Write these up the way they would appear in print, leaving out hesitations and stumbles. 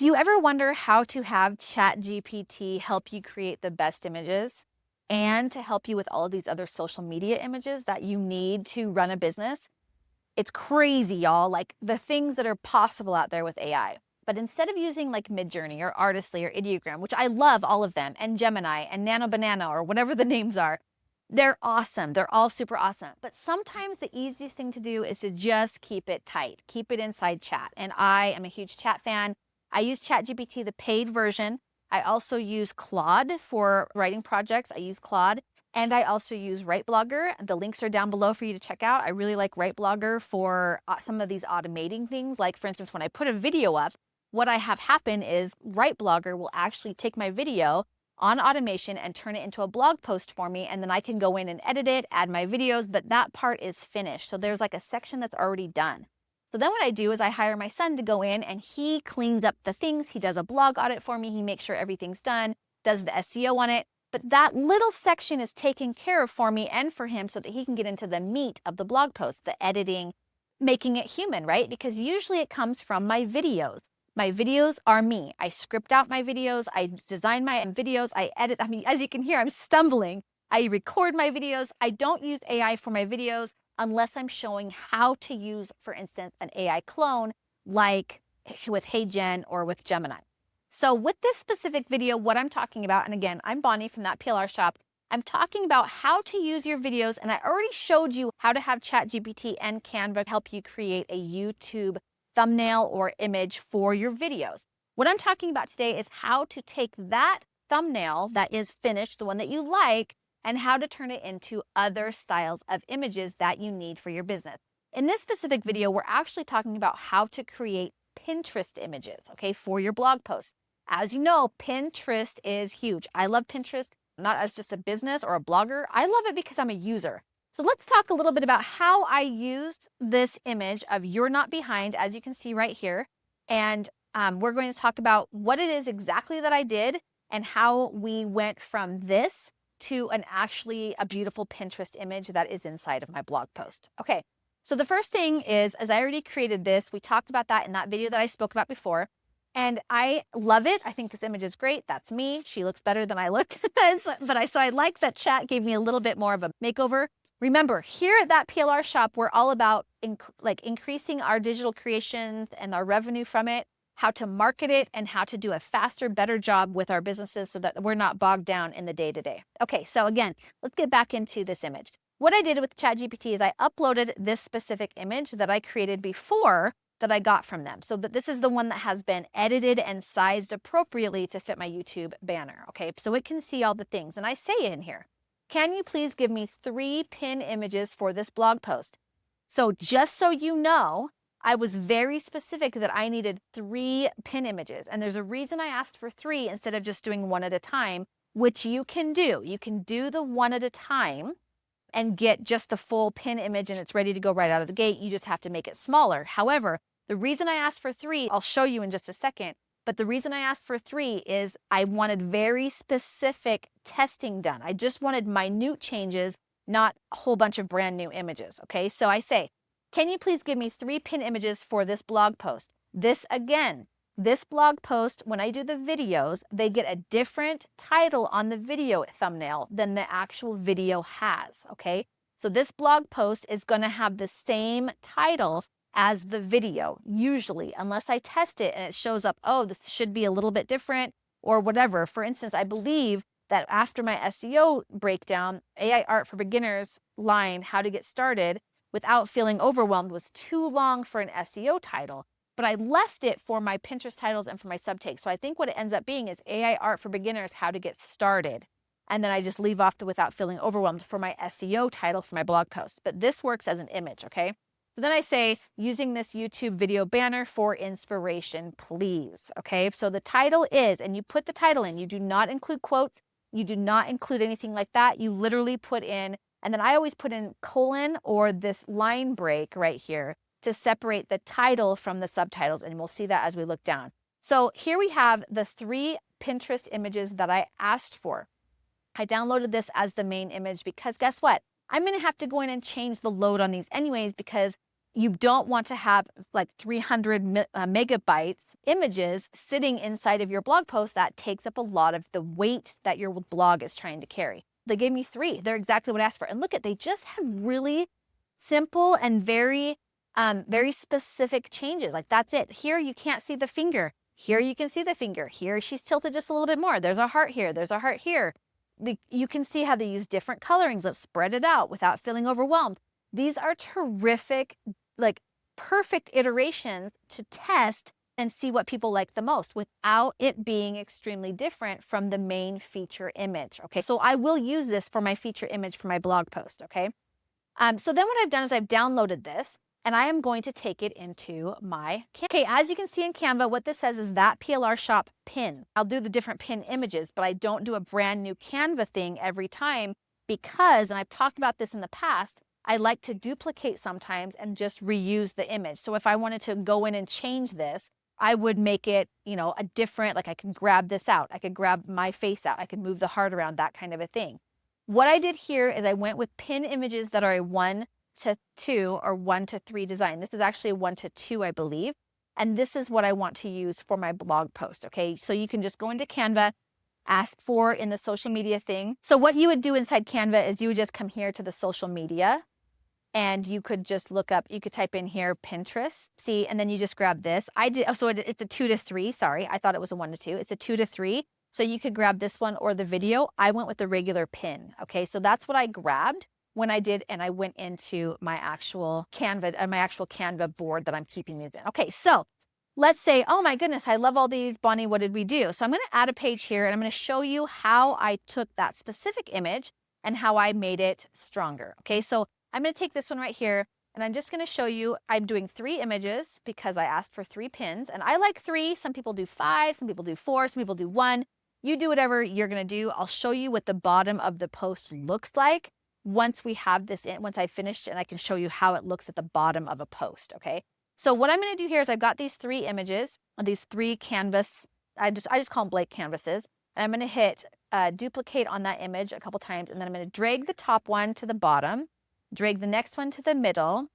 Do you ever wonder how to have ChatGPT help you create the best images and to help you with all of these other social media images that you need to run a business? It's crazy, y'all, like the things that are possible out there with AI. But instead of using like Midjourney or Artistly or Ideogram, which I love all of them, and Gemini and Nano Banana or whatever the names are, they're awesome. They're all super awesome. But sometimes the easiest thing to do is to just keep it tight, keep it inside chat. And I am a huge chat fan. I use ChatGPT, the paid version. I also use Claude for writing projects. I use Claude. And I also use WriteBlogger. The links are down below for you to check out. I really like WriteBlogger for some of these automating things. Like, for instance, when I put a video up, what I have happen is WriteBlogger will actually take my video on automation and turn it into a blog post for me. And then I can go in and edit it, add my videos, but that part is finished. So there's like a section that's already done. So then what I do is I hire my son to go in and he cleans up the things. He does a blog audit for me. He makes sure everything's done, does the SEO on it. But that little section is taken care of for me and for him so that he can get into the meat of the blog post, the editing, making it human, right? Because usually it comes from my videos. My videos are me. I script out my videos. I design my videos. I edit. I mean, as you can hear, I'm stumbling. I record my videos. I don't use AI for my videos unless I'm showing how to use, for instance, an AI clone like with HeyGen or with Gemini. So with this specific video, what I'm talking about, and again, I'm Bonnie from That PLR Shop, I'm talking about how to use your videos, and I already showed you how to have ChatGPT and Canva help you create a YouTube thumbnail or image for your videos. What I'm talking about today is how to take that thumbnail that is finished, the one that you like, and how to turn it into other styles of images that you need for your business. In this specific video, we're actually talking about how to create Pinterest images, okay, for your blog posts. As you know, Pinterest is huge. I love Pinterest, not as just a business or a blogger. I love it because I'm a user. So let's talk a little bit about how I used this image of You're Not Behind, as you can see right here. And we're going to talk about what it is exactly that I did and how we went from this to actually a beautiful Pinterest image that is inside of my blog post. Okay, so the first thing is, as I already created this, we talked about that in that video that I spoke about before. And I love it. I think this image is great. That's me. She looks better than I look. So I like that chat gave me a little bit more of a makeover. Remember, here at That PLR Shop, we're all about increasing our digital creations and our revenue from it, how to market it, and how to do a faster, better job with our businesses so that we're not bogged down in the day-to-day. Okay, so again, let's get back into this image. What I did with ChatGPT is I uploaded this specific image that I created before that I got from them. So this is the one that has been edited and sized appropriately to fit my YouTube banner. Okay, so it can see all the things. And I say in here, can you please give me 3 pin images for this blog post? So just so you know, I was very specific that I needed 3 pin images. And there's a reason I asked for 3 instead of just doing 1 at a time, which you can do. You can do the 1 at a time and get just the full pin image and it's ready to go right out of the gate. You just have to make it smaller. However, the reason I asked for 3, I'll show you in just a second, but the reason I asked for 3 is I wanted very specific testing done. I just wanted minute changes, not a whole bunch of brand new images, okay? So I say, can you please give me 3 pin images for this blog post? This blog post, when I do the videos, they get a different title on the video thumbnail than the actual video has, okay? So this blog post is gonna have the same title as the video, usually, unless I test it and it shows up, oh, this should be a little bit different or whatever. For instance, I believe that after my SEO breakdown, AI Art for Beginners line, how to get started without feeling overwhelmed, was too long for an SEO title. But I left it for my Pinterest titles and for my subtakes. So I think what it ends up being is AI Art for Beginners, how to get started. And then I just leave off the without feeling overwhelmed for my SEO title for my blog post. But this works as an image, okay? So then I say, using this YouTube video banner for inspiration, please, okay? So the title is, and you put the title in, you do not include quotes, you do not include anything like that. You literally put in, and then I always put in colon or this line break right here to separate the title from the subtitles, and we'll see that as we look down. So here we have the 3 Pinterest images that I asked for. I downloaded this as the main image because guess what? I'm gonna have to go in and change the load on these anyways because You don't want to have like 300 megabytes images sitting inside of your blog post. That takes up a lot of the weight that your blog is trying to carry. They gave me 3. They're exactly what I asked for. And look at, they just have really simple and very specific changes. Like that's it. Here you can't see the finger. Here you can see the finger. Here she's tilted just a little bit more. There's a heart here. There's a heart here. You can see how they use different colorings. Let's spread it out without feeling overwhelmed. These are terrific, like perfect iterations to test and see what people like the most without it being extremely different from the main feature image. Okay, so I will use this for my feature image for my blog post. Okay, so then what I've done is I've downloaded this and I am going to take it into my Canva. Okay, as you can see in Canva, what this says is that PLR shop pin. I'll do the different pin images, but I don't do a brand new Canva thing every time because, and I've talked about this in the past, I like to duplicate sometimes and just reuse the image. So if I wanted to go in and change this, I would make it, you know, a different, like I can grab this out. I could grab my face out. I could move the heart around, that kind of a thing. What I did here is I went with pin images that are a 1 to 2 or 1 to 3 design. This is actually a 1 to 2, I believe. And this is what I want to use for my blog post. Okay, so you can just go into Canva, ask for in the social media thing. So what you would do inside Canva is you would just come here to the social media and you could just look up, you could type in here Pinterest, see, and then you just grab this. I did, oh, so it's a 2 to 3, sorry. I thought it was a 1 to 2. It's a 2 to 3. So you could grab this one or the video. I went with the regular pin. Okay, so that's what I grabbed when I did, and I went into my actual Canva board that I'm keeping these in. Okay, so let's say, oh my goodness, I love all these. Bonnie, what did we do? So I'm going to add a page here and I'm going to show you how I took that specific image and how I made it stronger. Okay, so I'm going to take this one right here and I'm just going to show you, I'm doing 3 images because I asked for 3 pins and I like 3. Some people do 5, some people do 4, some people do 1. You do whatever you're going to do. I'll show you what the bottom of the post looks like once we have this in, once I finished, and I can show you how it looks at the bottom of a post. Okay. So what I'm going to do here is I've got these 3 images, these 3 canvas. I just call them blank canvases. And I'm going to hit duplicate on that image a couple times. And then I'm going to drag the top one to the bottom, drag the next one to the middle.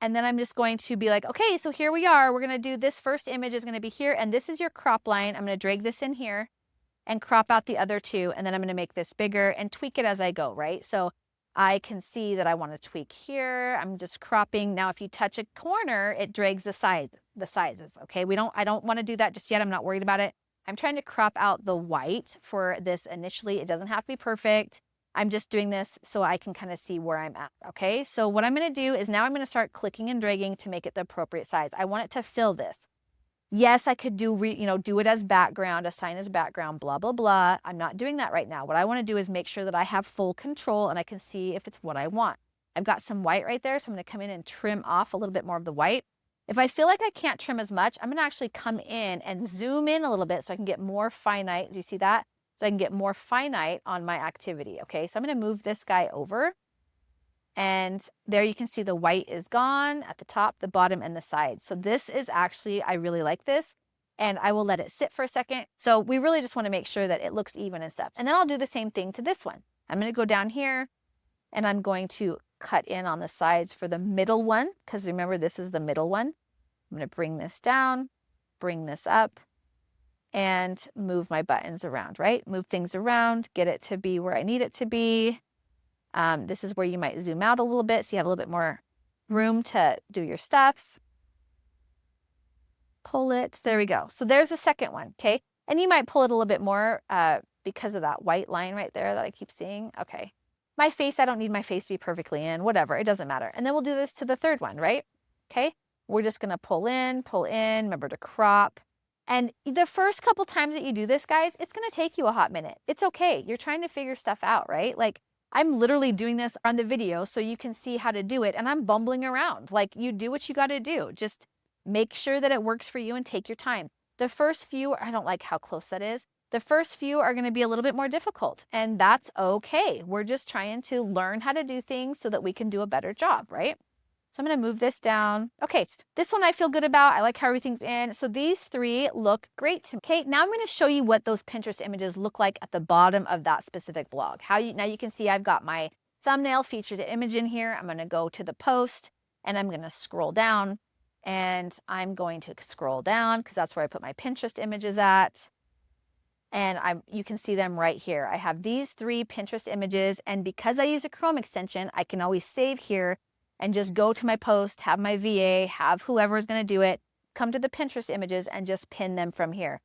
And then I'm just going to be like, okay, so here we are. We're going to do this first image is going to be here. And this is your crop line. I'm going to drag this in here and crop out the other 2. And then I'm going to make this bigger and tweak it as I go, right? So I can see that I want to tweak here. I'm just cropping. Now, if you touch a corner, it drags the sizes. Okay, I don't want to do that just yet. I'm not worried about it. I'm trying to crop out the white for this initially. It doesn't have to be perfect. I'm just doing this so I can kind of see where I'm at. Okay, so what I'm going to do is now I'm going to start clicking and dragging to make it the appropriate size. I want it to fill this. Yes, I could do it as background, assign as background, blah, blah, blah. I'm not doing that right now. What I want to do is make sure that I have full control and I can see if it's what I want. I've got some white right there, so I'm going to come in and trim off a little bit more of the white. If I feel like I can't trim as much, I'm going to actually come in and zoom in a little bit so I can get more finite. Do you see that? So I can get more finite on my activity. Okay, so I'm going to move this guy over. And there you can see the white is gone at the top, the bottom, and the sides. So this is actually, I really like this. And I will let it sit for a second. So we really just want to make sure that it looks even and stuff. And then I'll do the same thing to this one. I'm going to go down here and I'm going to cut in on the sides for the middle one. Because remember, this is the middle one. I'm going to bring this down, bring this up, and move my buttons around, right? Move things around, get it to be where I need it to be. This is where you might zoom out a little bit so you have a little bit more room to do your stuff. Pull it. There we go. So there's the second one, okay? And you might pull it a little bit more because of that white line right there that I keep seeing. Okay. My face, I don't need my face to be perfectly in, whatever. It doesn't matter. And then we'll do this to the third one, right? Okay. We're just going to pull in, remember to crop. And the first couple times that you do this, guys, it's going to take you a hot minute. It's okay. You're trying to figure stuff out, right? Like, I'm literally doing this on the video so you can see how to do it, and I'm bumbling around. Like, you do what you got to do. Just make sure that it works for you and take your time. The first few, I don't like how close that is. The first few are going to be a little bit more difficult, and that's okay. We're just trying to learn how to do things so that we can do a better job, right? So I'm going to move this down. Okay, this one I feel good about. I like how everything's in. So these 3 look great to me. Okay, now I'm going to show you what those Pinterest images look like at the bottom of that specific blog. Now you can see I've got my thumbnail featured image in here. I'm going to go to the post and I'm going to scroll down, and I'm going to scroll down because that's where I put my Pinterest images at. And you can see them right here. I have these 3 Pinterest images, and because I use a Chrome extension, I can always save here and just go to my post, have my VA, have whoever is going to do it, come to the Pinterest images and just pin them from here.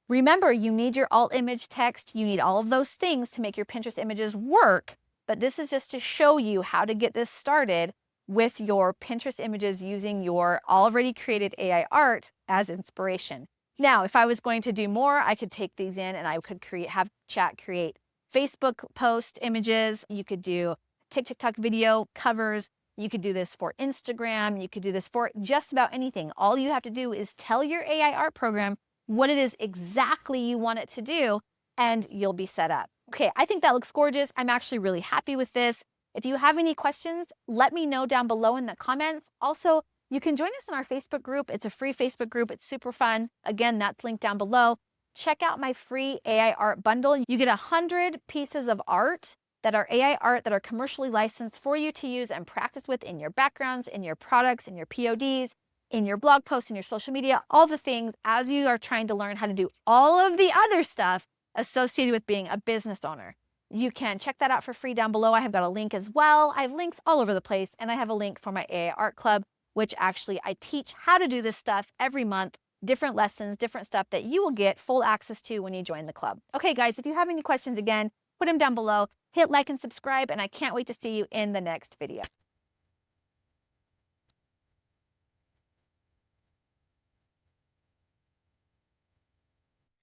Remember, you need your alt image text. You need all of those things to make your Pinterest images work. But this is just to show you how to get this started with your Pinterest images using your already created AI art as inspiration. Now, if I was going to do more, I could take these in and I could have chat create Facebook post images. You could do TikTok video covers. You could do this for Instagram. You could do this for just about anything. All you have to do is tell your AI art program what it is exactly you want it to do, and you'll be set up. Okay, I think that looks gorgeous. I'm actually really happy with this. If you have any questions, let me know down below in the comments. Also, you can join us in our Facebook group. It's a free Facebook group. It's super fun. Again, that's linked down below. Check out my free AI art bundle. You get 100 pieces of art that are AI art that are commercially licensed for you to use and practice with in your backgrounds, in your products, in your PODs, in your blog posts, in your social media, all the things as you are trying to learn how to do all of the other stuff associated with being a business owner. You can check that out for free down below. I have got a link as well. I have links all over the place, and I have a link for my AI art club, which actually I teach how to do this stuff every month, different lessons, different stuff that you will get full access to when you join the club. Okay, guys, if you have any questions, again, put them down below. Hit like and subscribe, and I can't wait to see you in the next video.